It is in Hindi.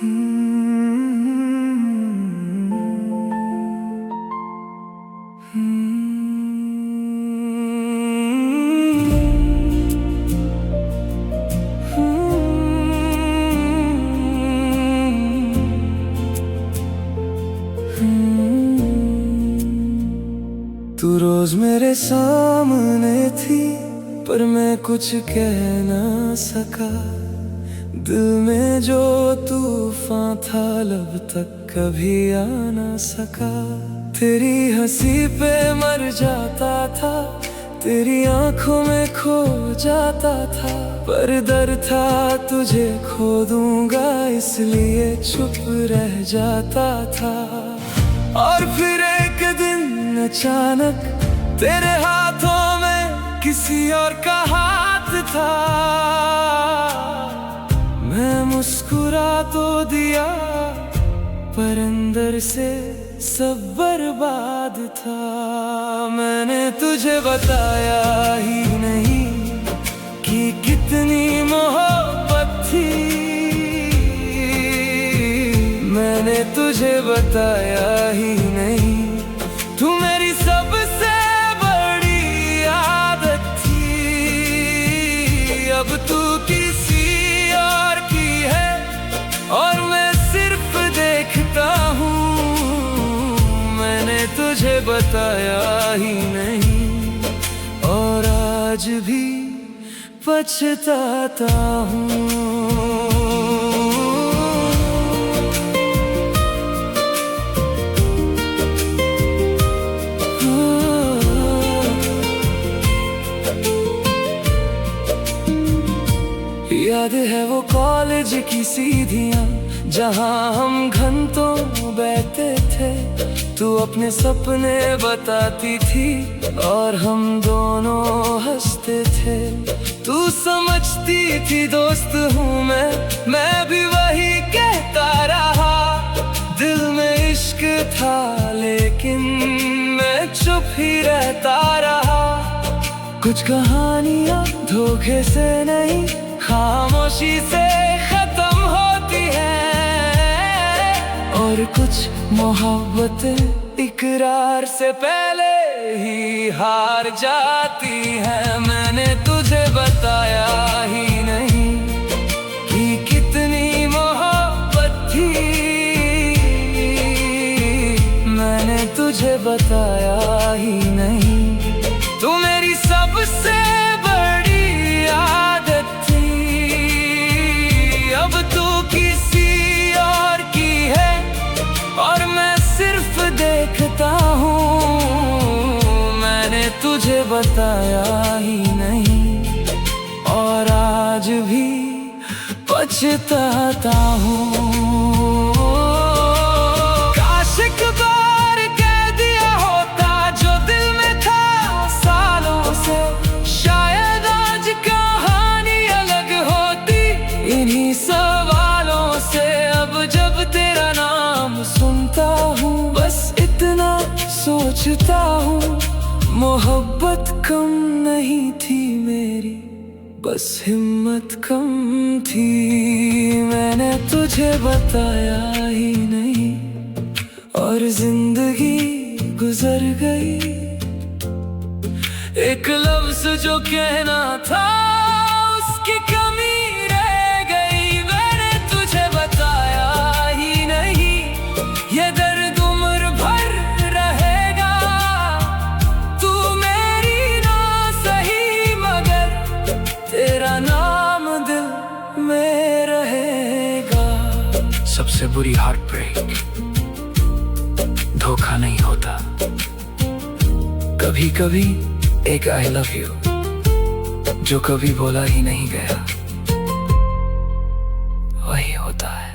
तू रोज मेरे सामने थी, पर मैं कुछ कह ना सका। दिल में जो तूफान था, लब तक कभी आ ना सका। तेरी हंसी पे मर जाता था, तेरी आंखों में खो जाता था। पर डर था तुझे खो दूंगा, इसलिए चुप रह जाता था। और फिर एक दिन अचानक तेरे हाथों में किसी और का हाथ था। मैं मुस्कुरा तो दिया, पर अंदर से सब बर्बाद था। मैंने तुझे बताया ही नहीं कि कितनी मोहब्बत थी। मैंने तुझे बताया ही नहीं, तू मेरी सबसे बड़ी आदत थी। अब तू किसी और की है, और मैं सिर्फ देखता हूँ। मैंने तुझे बताया ही नहीं, और आज भी पछताता हूँ। याद है वो कॉलेज की सीढ़ियाँ, जहाँ हम घंटों बैठते थे। तू अपने सपने बताती थी, और हम दोनों हंसते थे। तू समझती थी दोस्त हूँ मैं भी वही कहता रहा। दिल में इश्क था, लेकिन मैं चुप ही रहता रहा। कुछ कहानियाँ धोखे से नहीं, खामोशी से खत्म होती है। और कुछ मोहब्बतें इकरार से पहले ही हार जाती है। मैंने तुझे बताया ही नहीं कि कितनी मोहब्बत थी। मैंने तुझे बताया ही नहीं, तू मेरी सबसे बड़ी आदत थी। अब तू किसी और की है, और मैं सिर्फ देखता हूँ। मैंने तुझे बताया ही नहीं, और आज भी पछताता हूँ। काश एक बार कह दिया होता जो दिल में था सालों से, शायद आज कहानी अलग होती इन्हीं सवालों से। अब जब तेरा नाम सुनता हूँ, बस इतना सोचता हूँ। मोहब्बत कम नहीं थी मेरी, बस हिम्मत कम थी। मैंने तुझे बताया ही नहीं, और जिंदगी गुजर गई। एक लफ्ज जो कहना था, उसकी कमी रह गई। मैंने तुझे बताया ही नहीं, ये दर्द उम्र भर रहेगा। तू मेरी ना सही, मगर तेरा नाम दिल में रहेगा। सबसे बुरी हार्ट ब्रेक धोखा नहीं होता, कभी कभी एक आई लव यू जो कभी बोला ही नहीं गया, वही होता है।